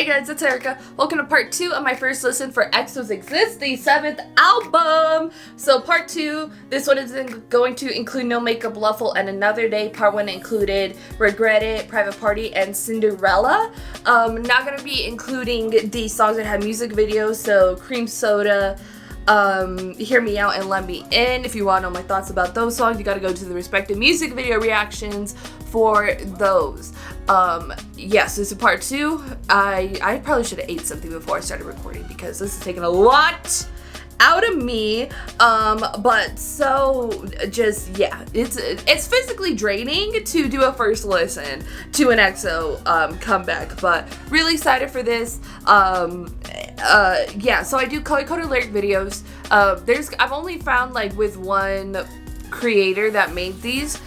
Hey guys, it's Erika. Welcome to part 2 of my first listen for EXO's Exist, the 7th album. So part 2, this one is going to include No Makeup, Lovefool, and Another Day. Part 1 included Regret It, Private Party, and Cinderella. Not going to be including the songs that have music videos, so Cream Soda, Hear Me Out, and Let Me In. If you want to know my thoughts about those songs, you got to go to the respective music video reactions for those. Yes, this is part 2. I probably should have ate something before I started recording because this is taking a lot out of me. But so just, yeah, it's physically draining to do a first listen to an EXO comeback, but really excited for this. Yeah, so I do color-coded lyric videos. I've only found like with one creator that made these,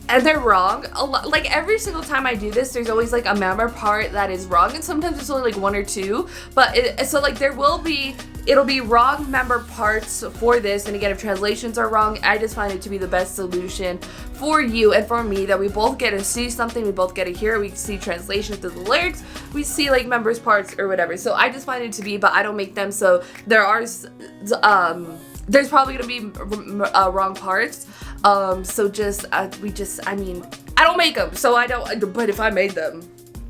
and they're wrong. Like every single time I do this, there's always like a member part that is wrong, and sometimes it's only like 1 or 2. But so like it'll be wrong member parts for this, and again, if translations are wrong, I just find it to be the best solution for you and for me, that we both get to see something, we both get to hear it, we see translations to the lyrics, we see like members parts or whatever. So I just find it to be, but I don't make them, so there's probably gonna be wrong parts. So I mean, I don't make them, so I don't, but if I made them,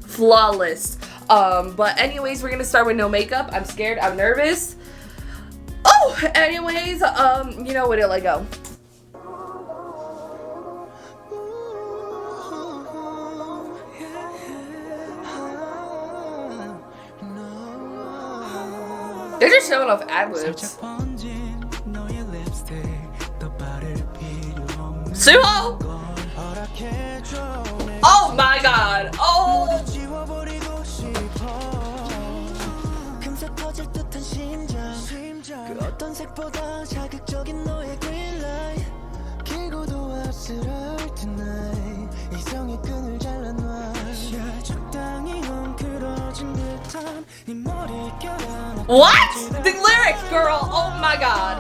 flawless. But anyways, we're gonna start with No Makeup. I'm scared, I'm nervous. Oh, anyways, you know what, it'll let go. They're just showing off ad-libs. Suho! Oh my god! Oh! What? The lyrics, girl! Oh my god!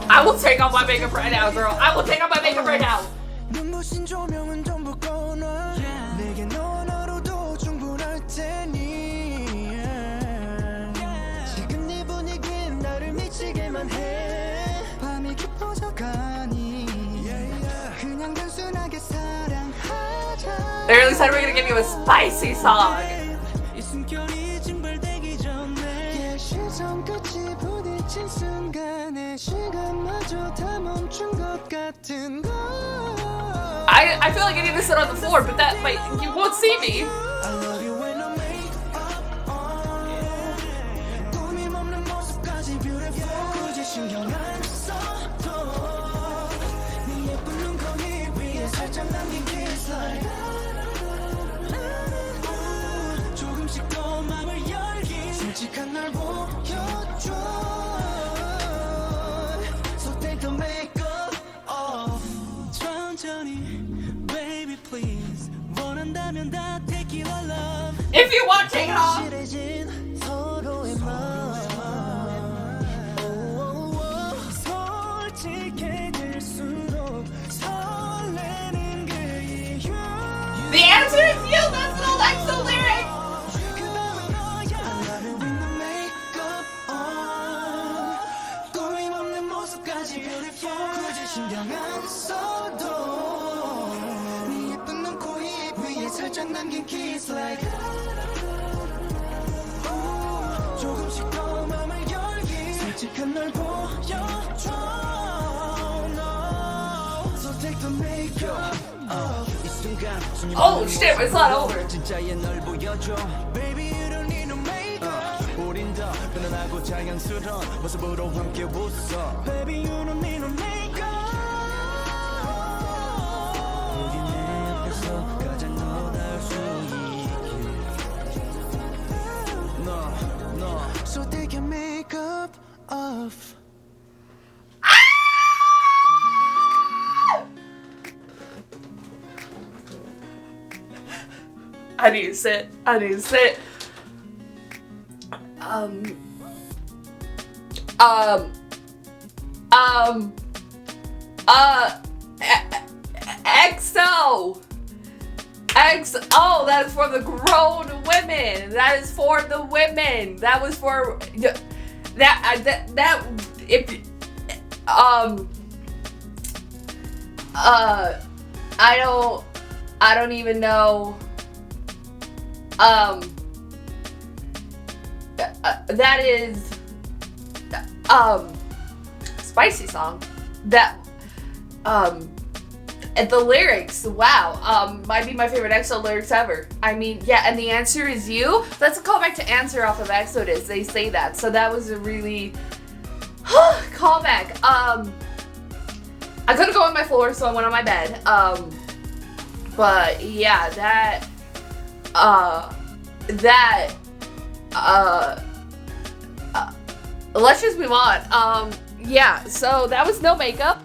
I will take off my makeup right now, girl. I will take off my makeup right now. They really said we're gonna give you a spicy song. I feel like I need to sit on the floor, but that might, you won't see me. If you want, take it off. The answer is you. That's the EXO lyric. Oh shit, it's not over. So take your makeup off. I need to sit. I need to sit. EXO. EXO. That is for the grown women. That is for the women. That was for I don't even know. That is spicy song. That and the lyrics, wow, might be my favorite EXO lyrics ever. I mean, yeah, and the answer is you. That's a callback to Answer off of Exodus. They say that, so that was a really callback. I couldn't go on my floor, so I went on my bed. But yeah, let's just move on. Yeah, so that was no makeup.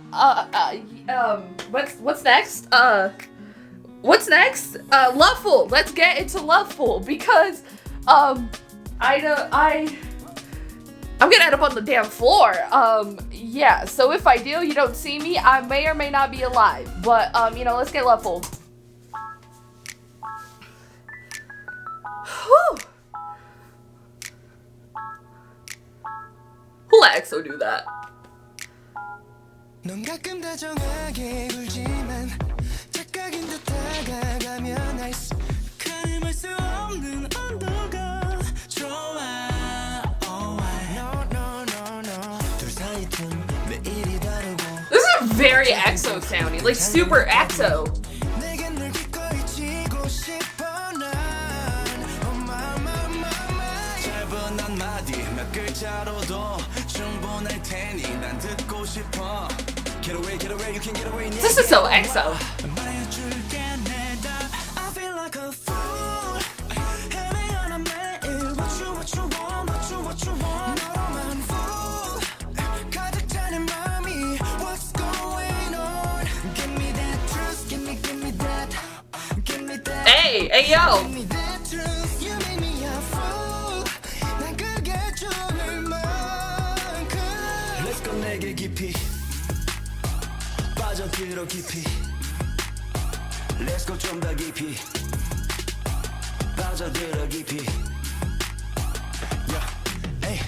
What's next? What's next? Lovefool. Let's get into Lovefool because, I'm gonna end up on the damn floor. Yeah, so if I do, you don't see me, I may or may not be alive. But, you know, let's get Lovefool. Whew. Who let EXO do that? 넌 가끔 다정하게 굴지만 착각인 듯 다가가면 아이스 가늠할 수 없는 온도가 좋아. 둘 사이 틈 매일이 다르고. This is very EXO sounding, like super EXO. 내겐 늘 기꺼이 지고 싶어 난. 짧은 한마디 몇 글자로도 충분할 테니 난 듣고 싶어. This is so EXO. Hey, hey yo. Let's go 내게 깊이 빠져들어 깊이 Let's go 좀 더 깊이 빠져들어 깊이 yeah. Hey,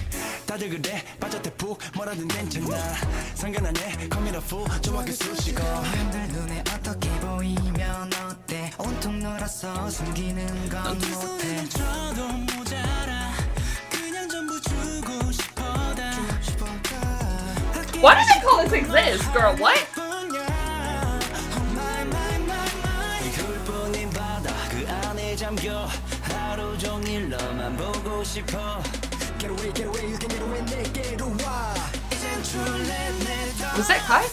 다들 그래 빠졌대 푹 뭐라든 괜찮아 상관 안 해 Call me the fool 정확히 쑤시고 남들 눈에 어떻게 보이면 어때 온통 놀아서 숨기는 건 못해 줘도 모자라 그냥 전부 주고 싶어다 Why does it call this exist, girl? What? Was that Kai?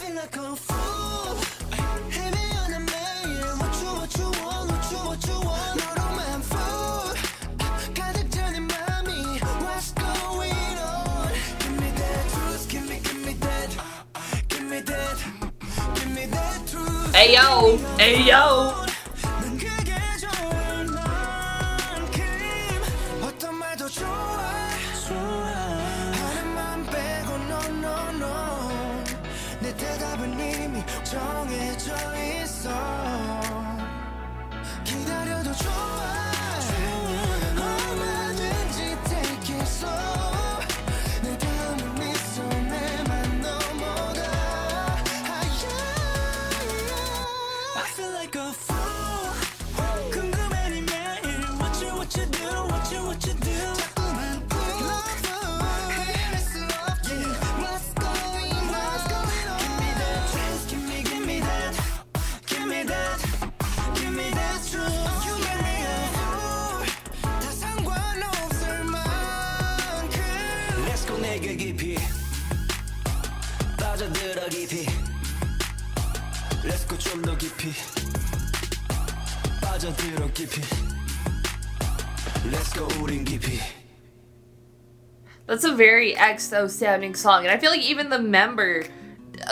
Hey yo, hey yo. Let's go 좀 더 깊이 빠져들어 깊이 Let's go 우린 깊이 That's a very EXO sounding song, and I feel like even the member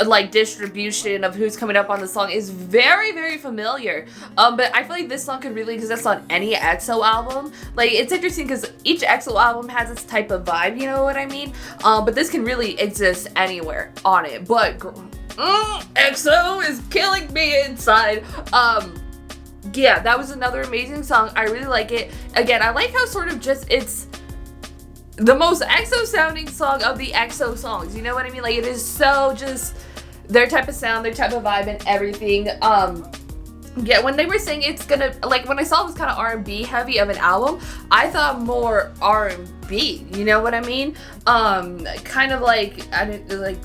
like distribution of who's coming up on the song is very, very familiar. But I feel like this song could really exist on any EXO album. Like, it's interesting because each EXO album has its type of vibe, you know what I mean? But this can really exist anywhere on it. But EXO is killing me inside. Yeah, that was another amazing song. I really like it. Again, I like how sort of just it's the most EXO sounding song of the EXO songs. You know what I mean? Like, it is so just their type of sound, their type of vibe and everything. Yeah, when they were saying it's gonna, like, when I saw it was kind of R&B heavy of an album, I thought more R&B, you know what I mean? Kind of like, I didn't, like,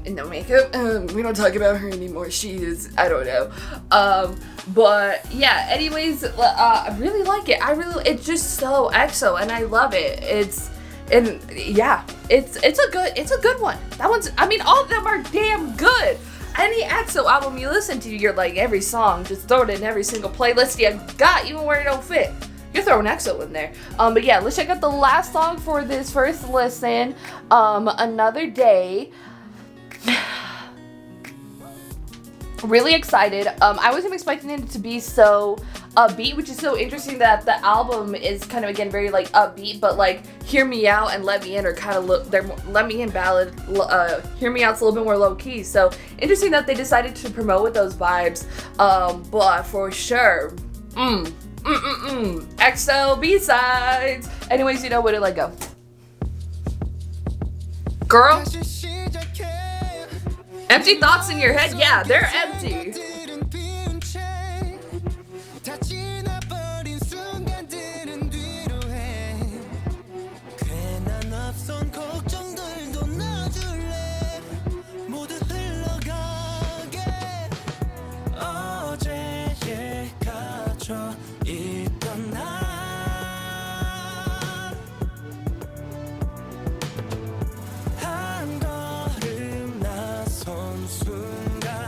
no makeup, we don't talk about her anymore, she is, I don't know. But yeah, anyways, I really like it. It's just so EXO, and I love it. And yeah, it's a good one. That one's, I mean, all of them are damn good. Any EXO album you listen to, you're like, every song, just throw it in every single playlist you got, even where it don't fit. You're throwing EXO in there. But yeah, let's check out the last song for this first listen. Another Day. Really excited. I wasn't expecting it to be so upbeat, which is so interesting that the album is kind of, again, very like upbeat, but like Hear Me Out and Let Me In are kind of they're Let Me In ballad. Hear Me Out's a little bit more low key. So interesting that they decided to promote with those vibes. But for sure, EXO B-sides. Anyways, you know where to let go, girl. Empty thoughts in your head? Yeah, they're empty.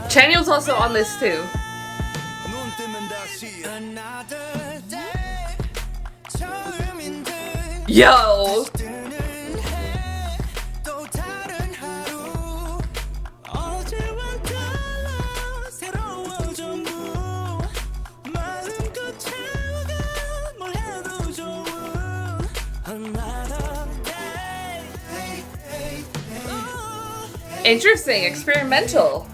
Chanyeol's also on this too. Yo! Interesting, experimental.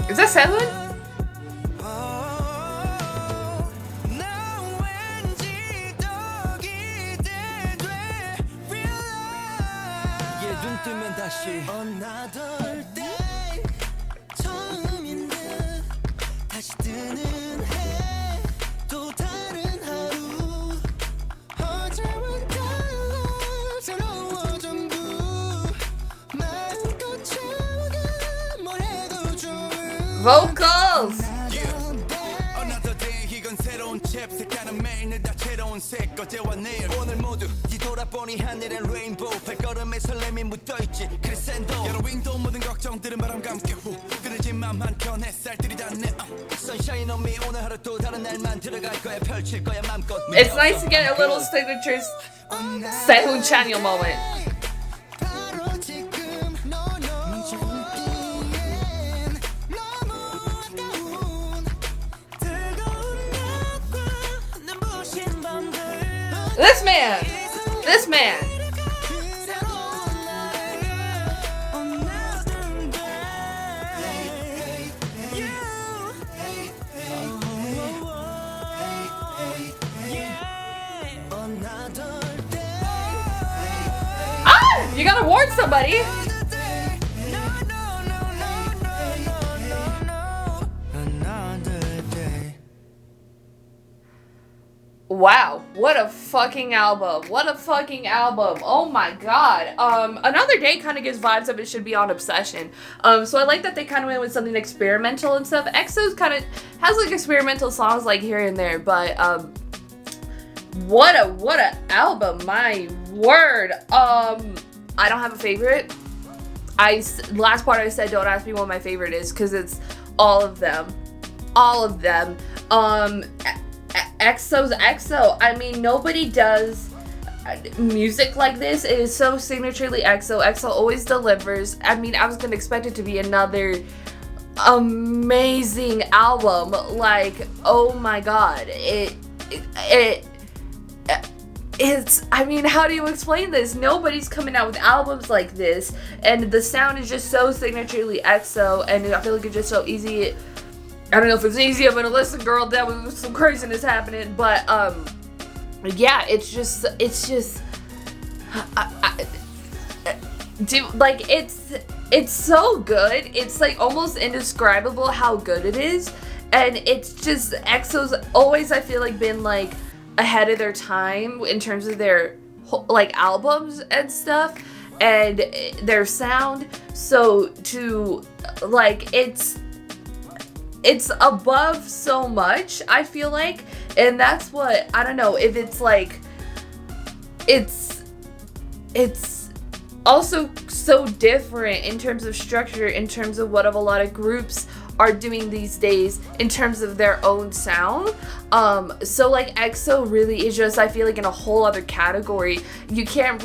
Is that Seven? Vocals! It's nice to get a little signatures Sehun Chanyeol moment. This man! This man! Ah! You gotta warn somebody! Wow, what a fucking album. What a fucking album. Oh my god. Another Day kind of gives vibes of it should be on Obsession. So I like that they kind of went with something experimental and stuff. EXO's kind of has like experimental songs like here and there, but what a album, my word. I don't have a favorite. Last part I said, don't ask me what my favorite is, because it's all of them. All of them. EXO's EXO. I mean, nobody does music like this. It is so signaturely EXO. EXO always delivers. I mean, I was gonna expect it to be another amazing album. Like, oh my god. It's, I mean, how do you explain this? Nobody's coming out with albums like this, and the sound is just so signaturely EXO, and I feel like it's just so easy. I don't know if it's easy. I'm gonna listen, girl. That was some craziness happening, but yeah, it's just, like it's so good. It's like almost indescribable how good it is, and it's just EXO's always, I feel like, been like ahead of their time in terms of their like albums and stuff and their sound. So to like it's above so much, I feel like, and that's what, I don't know if it's like it's also so different in terms of structure, in terms of what a lot of groups are doing these days in terms of their own sound. So like EXO really is just, I feel like, in a whole other category. You can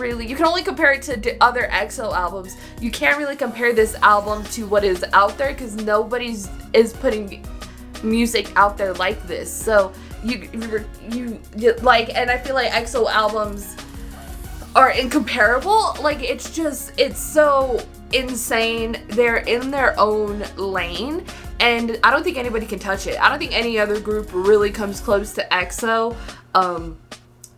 only compare it to other EXO albums. You can't really compare this album to what is out there, because nobody's is putting music out there like this. So you like, and I feel like EXO albums are incomparable. Like, it's so insane. They're in their own lane, and I don't think anybody can touch it. I don't think any other group really comes close to EXO.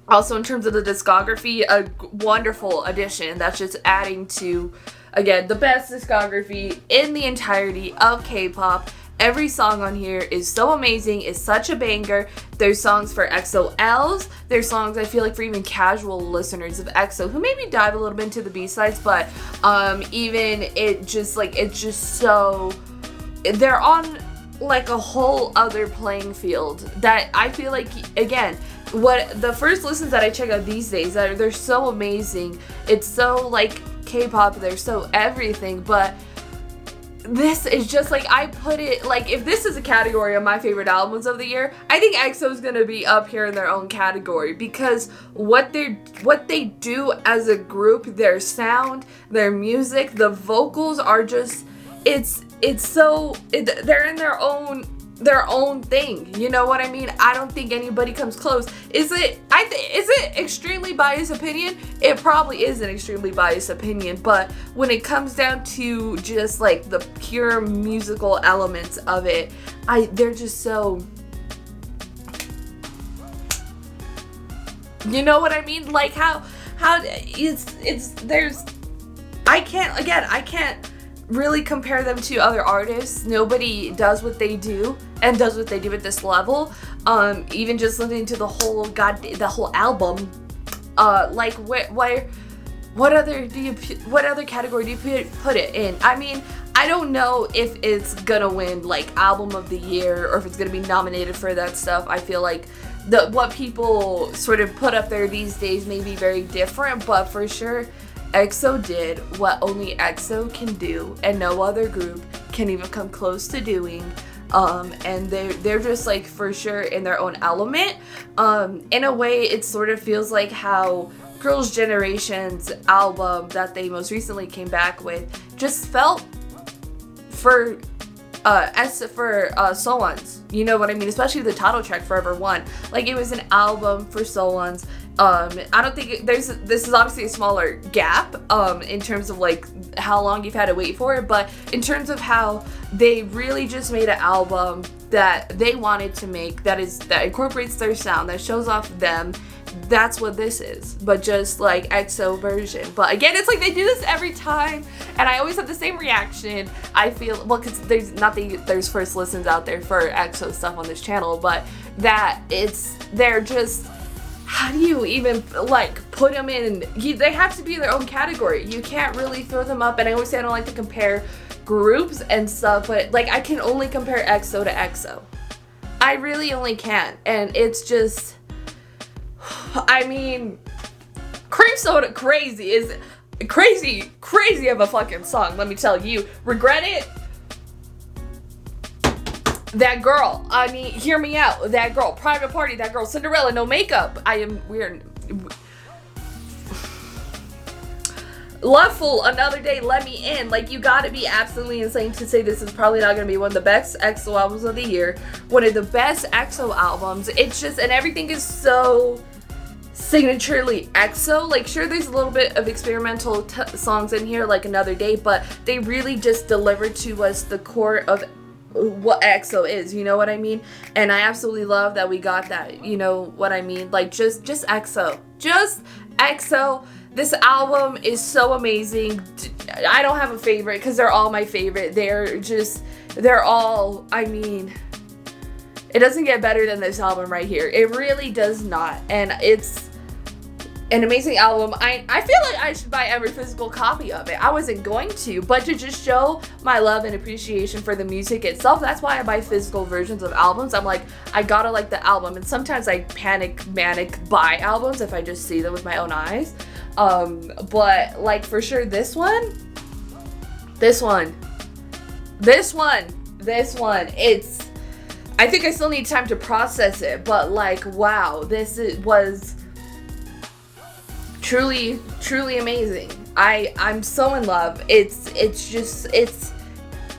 Also, in terms of the discography, a wonderful addition that's just adding to, again, the best discography in the entirety of K-pop. Every song on here is so amazing. It's such a banger. There's songs for EXO-Ls. There's songs, I feel like, for even casual listeners of EXO who maybe dive a little bit into the B-sides, but even it's just so, they're on like a whole other playing field that I feel like, again, what the first listens that I check out these days, they're so amazing. It's so like K-pop, they're so everything, but this is just like, I put it, like, if this is a category of my favorite albums of the year, I think EXO is gonna be up here in their own category, because what they do as a group, their sound, their music, the vocals are just, they're in their own thing. You know what I mean? I don't think anybody comes close. Is it extremely biased opinion? It probably is an extremely biased opinion, but when it comes down to just like the pure musical elements of it, they're just so, you know what I mean? Like how I can't really compare them to other artists. Nobody does what they do and does what they do at this level. Even just listening to the whole album, like what other category do you put it in? I mean, I don't know if it's gonna win like album of the year or if it's gonna be nominated for that stuff. I feel like what people sort of put up there these days may be very different, but for sure EXO did what only EXO can do, and no other group can even come close to doing. And they're just like for sure in their own element. In a way, it sort of feels like how Girls' Generation's album that they most recently came back with just felt for Solan's. You know what I mean? Especially the title track, Forever One. Like, it was an album for Solan's. I don't think this is obviously a smaller gap in terms of like how long you've had to wait for it, but in terms of how they really just made an album that they wanted to make, that incorporates their sound, that shows off them, that's what this is, but just like EXO version. But again, it's like they do this every time, and I always have the same reaction. I feel, well, because there's first listens out there for EXO stuff on this channel, but that they're just, how do you even like put them in? They have to be their own category. You can't really throw them up. And I always say I don't like to compare groups and stuff, but like I can only compare EXO to EXO. I really only can, and it's just, I mean, Cream Soda Crazy is crazy of a fucking song, let me tell you. Regret It, that girl, I mean, hear me out, that girl, Private Party, that girl, Cinderella, No Makeup, Lovefool, Another Day, Let Me In. Like, you gotta be absolutely insane to say this is probably not gonna be one of the best EXO albums of the year. One of the best EXO albums. It's just, and everything is so signaturely EXO. Like, sure, there's a little bit of experimental songs in here, like Another Day, but they really just delivered to us the core of what EXO is, you know what I mean? And I absolutely love that we got that, you know what I mean? Like, just EXO. Just EXO. This album is so amazing. I don't have a favorite because they're all my favorite. They're all, I mean, it doesn't get better than this album right here. It really does not. And it's an amazing album. I feel like I should buy every physical copy of it. I wasn't going to, but to just show my love and appreciation for the music itself, that's why I buy physical versions of albums. I'm like, I gotta like the album. And sometimes I manic buy albums if I just see them with my own eyes. But like for sure this one, it's, I think I still need time to process it, but like, wow, was truly amazing. I'm so in love. It's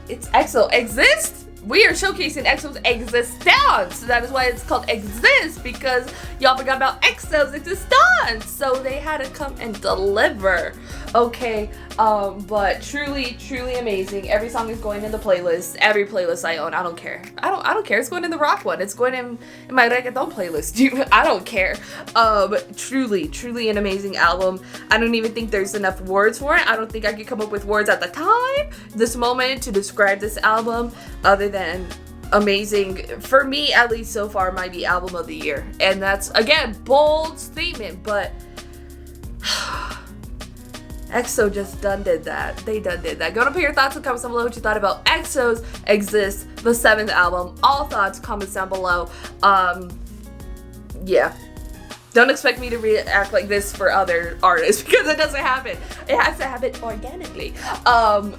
EXO Exist. We are showcasing EXO's existence. That is why it's called Exist, because y'all forgot about EXO's existence. So they had to come and deliver. Okay, but truly amazing. Every song is going in the playlist. Every playlist I own. I don't care. I don't care. It's going in the rock one. It's going in my reggaeton playlist. I don't care. Truly an amazing album. I don't even think there's enough words for it. I don't think I could come up with words at the time, this moment, to describe this album other than amazing. For me, at least so far, might be album of the year. And that's, again, bold statement, but EXO just did that. They did that. Go to put your thoughts in the comments down below what you thought about EXO's Exist, the 7th album. All thoughts, comments down below. Yeah. Don't expect me to react like this for other artists because it doesn't happen. It has to happen organically. I'm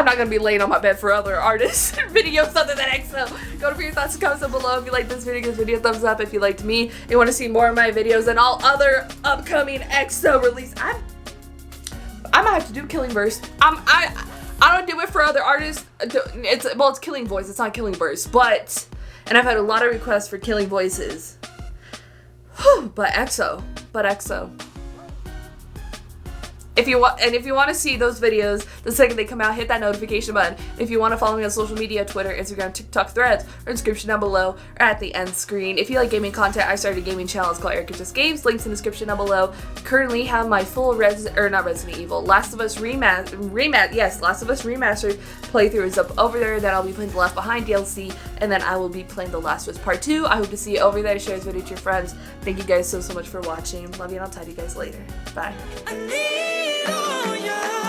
not gonna be laying on my bed for other artists' videos other than EXO. Go to put your thoughts and comments down below. If you like this video, give this video a thumbs up. If you liked me and want to see more of my videos and all other upcoming EXO release, I might have to do Killing Verse. I don't do it for other artists. It's Killing Voice. It's not Killing Verse, but, and I've had a lot of requests for Killing Voices. But EXO. If you want to see those videos the second they come out, hit that notification button. If you want to follow me on social media, Twitter, Instagram, TikTok, Threads, or description down below, or at the end screen. If you like gaming content, I started a gaming channel. It's called Erika Just Games. Links in the description down below. Currently have my full Last of Us Remastered playthrough is up over there. Then I'll be playing the Left Behind DLC, and then I will be playing The Last of Us Part 2. I hope to see you over there. Share this video to your friends. Thank you guys so much for watching. Love you, and I'll talk to you guys later. Bye. Oh, yeah.